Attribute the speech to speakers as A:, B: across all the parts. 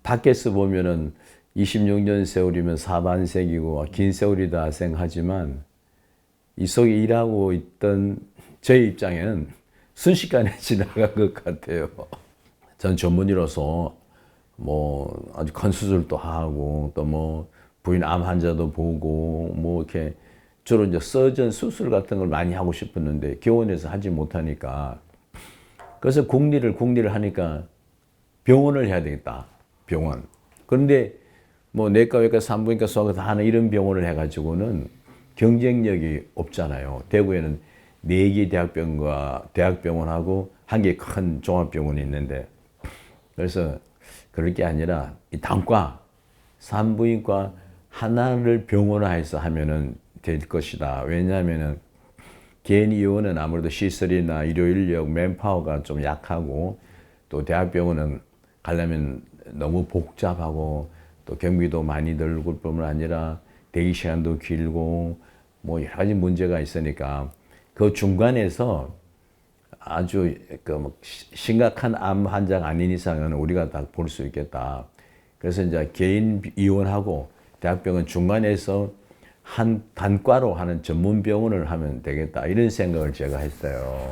A: 밖에서 보면은 26년 세월이면 사반세기고 긴 세월이다 생각하지만 이 속에 일하고 있던 저의 입장에는 순식간에 지나간 것 같아요. 전 전문의로서 뭐 아주 큰 수술도 하고 또 뭐 부인 암 환자도 보고 뭐 이렇게 주로 이제 서전 수술 같은 걸 많이 하고 싶었는데 병원에서 하지 못하니까 그래서 국리를 하니까 병원을 해야 되겠다. 병원. 그런데 뭐 내과, 외과, 산부인과, 소아과 다 하는 이런 병원을 해가지고는 경쟁력이 없잖아요. 대구에는 4개 대학병원하고 1개 큰 종합병원이 있는데 그래서 그럴 게 아니라 이 단과, 산부인과 하나를 병원화해서 하면은 될 것이다. 왜냐하면은 개인 의원은 아무래도 시설이나醫療 인력, 맨파워가 좀 약하고 또 대학병원은 가려면 너무 복잡하고 또 경비도 많이 들고 뿐만 아니라 대기 시간도 길고 뭐 여러 가지 문제가 있으니까 그 중간에서 아주 그 심각한 암 환자가 아닌 이상은 우리가 다 볼 수 있겠다. 그래서 이제 개인 의원하고 대학병원 중간에서 한 단과로 하는 전문 병원을 하면 되겠다. 이런 생각을 제가 했어요.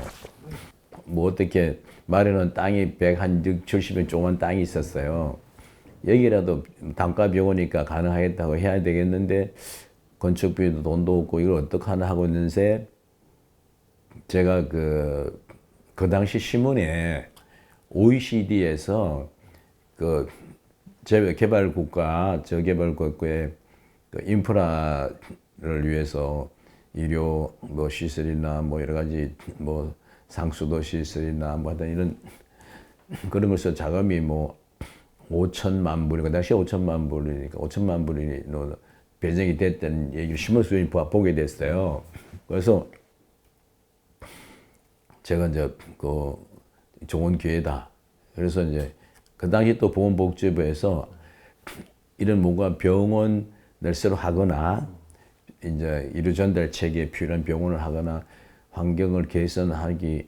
A: 뭐 어떻게 마련한 땅이 170여 조그만 땅이 있었어요. 여기라도 단과 병원이니까 가능하겠다고 해야 되겠는데 건축비도 돈도 없고 이걸 어떡하나 하고 있는데 제가 그 당시 신문에 OECD에서 그 개발국가, 저개발국가의 그 인프라를 위해서 의료 뭐 시설이나 뭐 여러 가지 뭐 상수도 시설이나 뭐 하여튼 이런 그런 것에서 자금이 뭐 5천만 불이고 당시 5천만 불이니까 5천만 불이 배정이 됐던 얘기를 신문수에 보게 됐어요. 그래서 제가 이제 그 좋은 기회다. 그래서 이제 그 당시 또 보건복지부에서 이런 뭔가 병원을 새로 하거나 이제 의료 전달 체계에 필요한 병원을 하거나 환경을 개선하기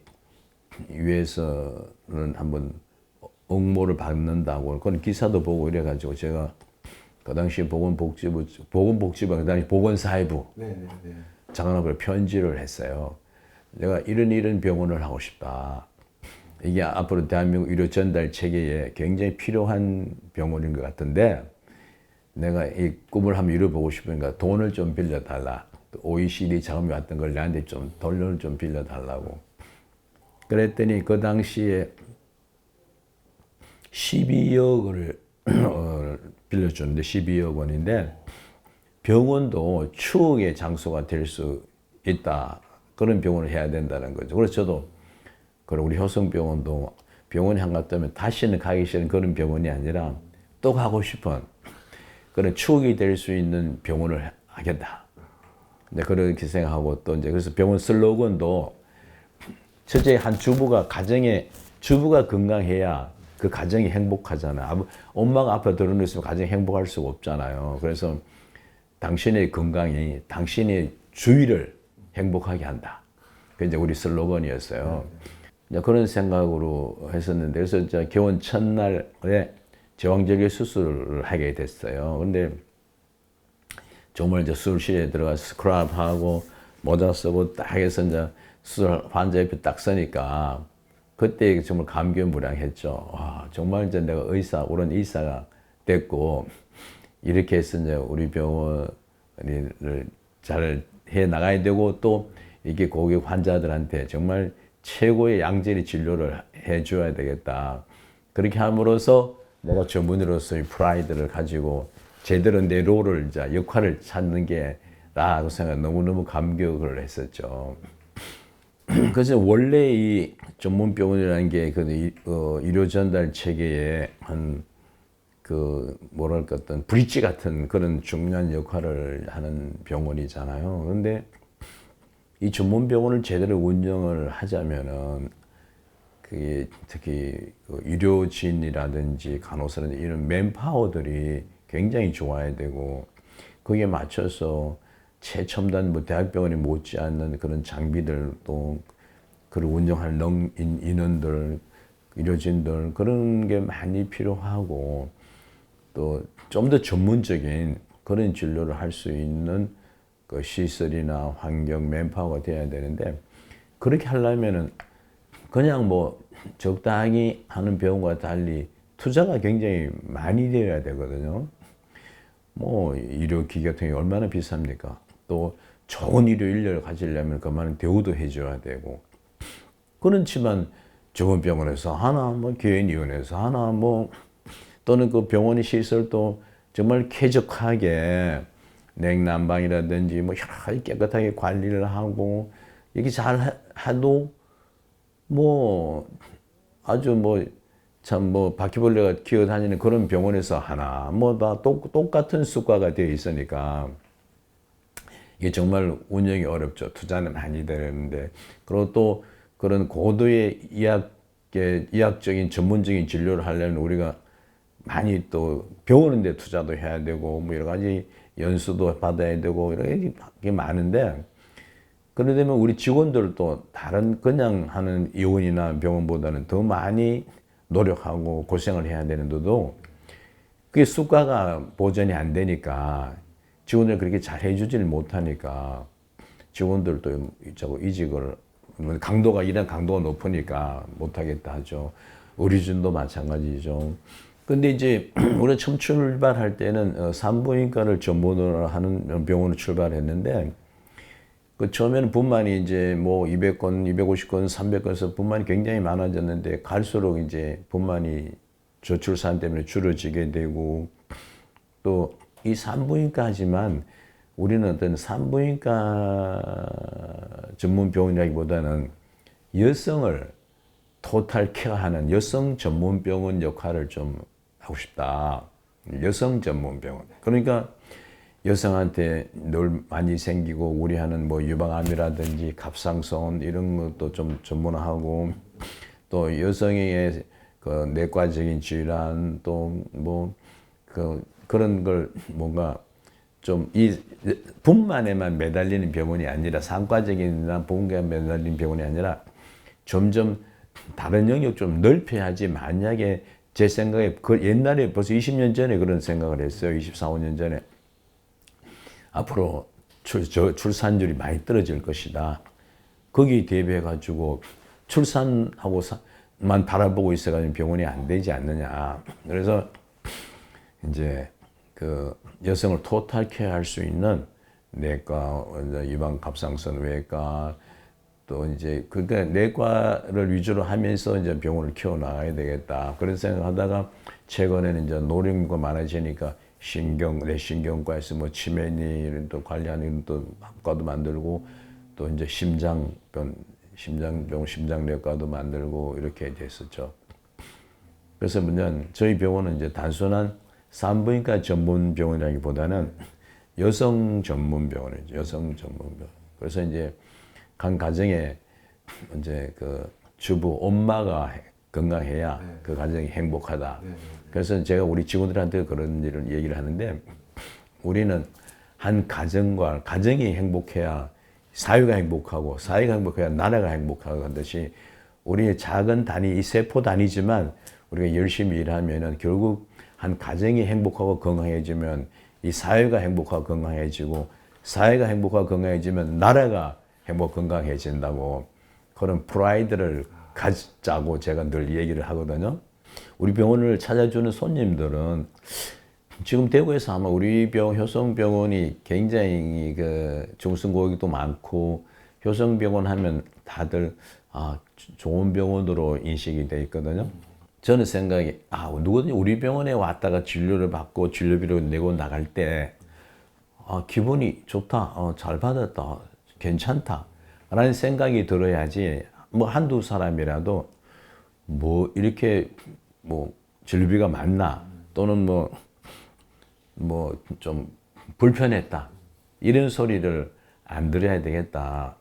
A: 위해서는 한번 응모를 받는다고 그런 기사도 보고 이래가지고 제가 그 당시 보건복지부 그 당시 보건사회부 장관하고 편지를 했어요. 내가 이런 병원을 하고 싶다. 이게 앞으로 대한민국 의료 전달 체계에 굉장히 필요한 병원인 것 같은데 내가 이 꿈을 한번 이뤄보고 싶으니까 돈을 좀 빌려달라. OECD 자금이 왔던 걸 나한테 좀 돈을 좀 빌려달라고. 그랬더니 그 당시에 12억을 빌려주는데 12억 원인데 병원도 추억의 장소가 될 수 있다. 그런 병원을 해야 된다는 거죠. 그래서 저도 우리 효성병원도 병원에 한 갔다면 다시는 가기 싫은 그런 병원이 아니라 또 가고 싶은 그런 추억이 될 수 있는 병원을 하겠다. 이제 그렇게 생각하고 또 이제 그래서 병원 슬로건도 첫째 한 주부가 건강해야 그 가정이 행복하잖아. 엄마가 앞에 들어놓으면 가정이 행복할 수가 없잖아요. 그래서 당신의 건강이 당신의 주위를 행복하게 한다. 그게 이제 우리 슬로건이었어요. 이제 그런 생각으로 했었는데, 그래서 이제 개원 첫날에 제왕절개 수술을 하게 됐어요. 근데 정말 이제 수술실에 들어가서 스크럽하고 모자 쓰고 딱 해서 이제 수술 환자 옆에 딱 서니까 그때 정말 감개무량했죠. 와, 정말 이제 내가 옳은 의사가 됐고, 이렇게 해서 이제 우리 병원을 잘 해 나가야 되고, 또 이게 고객 환자들한테 정말 최고의 양질의 진료를 해 줘야 되겠다. 그렇게 함으로써 내가 전문의로서의 프라이드를 가지고 제대로 내 롤을, 역할을 찾는 게 나라고 생각 너무너무 감격을 했었죠. 그래서 원래 이 전문병원이라는 게 의료 전달 체계에 뭐랄까 어떤 브릿지 같은 그런 중요한 역할을 하는 병원이잖아요. 그런데 이 전문병원을 제대로 운영을 하자면은 그게 특히 의료진이라든지 간호사라든지 이런 맨파워들이 굉장히 좋아야 되고 거기에 맞춰서 최첨단 대학병원이 못지않는 그런 장비들도 그를 운영할 인원들 의료진들 그런 게 많이 필요하고 또 좀 더 전문적인 그런 진료를 할 수 있는 그 시설이나 환경, 맨파워가 돼야 되는데 그렇게 하려면은 그냥 뭐 적당히 하는 병원과 달리 투자가 굉장히 많이 되어야 되거든요. 뭐 의료기기 같은 게 얼마나 비쌉니까? 또 좋은 의료 인력을 가지려면 그만한 대우도 해줘야 되고 그렇지만 좋은 병원에서 하나 뭐 개인의원에서 하나 뭐 또는 그 병원의 시설도 정말 쾌적하게 냉난방이라든지 뭐 여러 가지 깨끗하게 관리를 하고 이렇게 잘 해도 뭐 아주 뭐 참 뭐 바퀴벌레가 기어다니는 그런 병원에서 하나 뭐 다 똑같은 수가가 되어 있으니까 이게 정말 운영이 어렵죠. 투자는 많이 되는데 그리고 또 그런 고도의 의학적인 전문적인 진료를 하려면 우리가 많이 또 배우는데 투자도 해야 되고 뭐 여러 가지 연수도 받아야 되고 이런 게 많은데 그러다 보면 우리 직원들도 다른 그냥 하는 의원이나 병원보다는 더 많이 노력하고 고생을 해야 되는데도 그게 수가가 보전이 안 되니까 직원들 그렇게 잘 해주지를 못하니까 직원들도 자꾸 이직을 강도가 일한 강도가 높으니까 못하겠다 하죠. 의료진도 마찬가지죠. 근데 이제 우리가 처음 출발할 때는 산부인과를 전문으로 하는 병원으로 출발했는데 그 처음에는 분만이 이제 뭐 200건, 250건, 300건에서 분만이 굉장히 많아졌는데 갈수록 이제 분만이 저출산 때문에 줄어지게 되고 또 이 산부인과 하지만 우리는 어떤 산부인과 전문 병원이라기보다는 여성을 토탈 케어하는 여성 전문 병원 역할을 좀 하고 싶다. 여성 전문 병원. 그러니까 여성한테 늘 많이 생기고 우리 하는 뭐 유방암이라든지 갑상선 이런 것도 좀 전문화하고 또 여성의 그 내과적인 질환 또 뭐 그런 걸 뭔가 좀 이 분만에만 매달리는 병원이 아니라 상과적인이나 분과에 매달리는 병원이 아니라 점점 다른 영역 좀 넓혀야지 만약에 제 생각에 그 옛날에 벌써 20년 전에 그런 생각을 했어요. 24, 5년 전에. 앞으로 출산율이 많이 떨어질 것이다. 거기에 대비해가지고 출산하고만 바라보고 있어가지고 병원이 안 되지 않느냐. 그래서 이제 그 여성을 토탈 케어할 수 있는 내과, 유방 갑상선 외과, 또 이제 그러니까 내과를 위주로 하면서 이제 병원을 키워 나가야 되겠다. 그런 생각하다가 최근에는 이제 노령과 많아지니까 뇌신경과에서 뭐 치매니 또 관리하는 또 학과도 만들고 또 이제 심장병, 심장내과도 만들고 이렇게 됐었죠. 그래서 뭐냐면 저희 병원은 이제 단순한 산부인과 전문 병원이라기보다는 여성 전문 병원이죠. 여성 전문 병원. 그래서 이제 간 가정에 이제 그 주부 엄마가 건강해야 그 가정이 행복하다. 그래서 제가 우리 직원들한테 그런 일을 얘기를 하는데 우리는 한 가정이 행복해야 사회가 행복하고 사회가 행복해야 나라가 행복하고 하듯이 우리의 작은 단위, 이 세포 단위지만 우리가 열심히 일하면은 결국 한 가정이 행복하고 건강해지면 이 사회가 행복하고 건강해지고 사회가 행복하고 건강해지면 나라가 행복 건강해진다고 그런 프라이드를 가지자고 제가 늘 얘기를 하거든요. 우리 병원을 찾아주는 손님들은 지금 대구에서 아마 우리 효성병원이 굉장히 그 중증고객도 많고 효성병원 하면 다들 좋은 병원으로 인식이 돼 있거든요. 저는 생각이 누구든지 우리 병원에 왔다가 진료를 받고 진료비를 내고 나갈 때 기분이 좋다, 잘 받았다, 괜찮다 라는 생각이 들어야지 뭐 한두 사람이라도 뭐 이렇게 뭐 진료비가 많나 또는 뭐 좀 불편했다 이런 소리를 안 들어야 되겠다.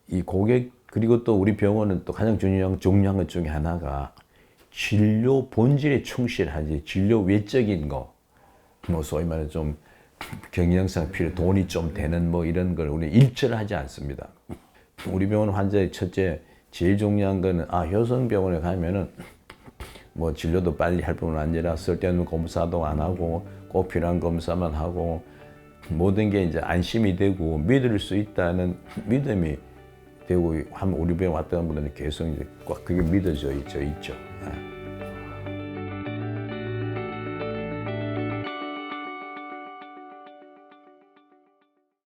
A: 이 고객 그리고 또 우리 병원은 또 가장 중요한 것 중에 하나가 진료 본질에 충실하지 진료 외적인 거 뭐 소위 말해 좀 경영상 필요 돈이 좀 되는 뭐 이런 걸 우리 일처를 하지 않습니다. 우리 병원 환자의 첫째 제일 중요한 거는 효성병원에 가면은 뭐 진료도 빨리 할 뿐만 아니라 쓸데없는 검사도 안 하고 꼭 필요한 검사만 하고 모든 게 이제 안심이 되고 믿을 수 있다는 믿음이 되고 한 우리 병에 왔던 분들은 계속 이제 꽉 그게 믿어져 있죠. 예.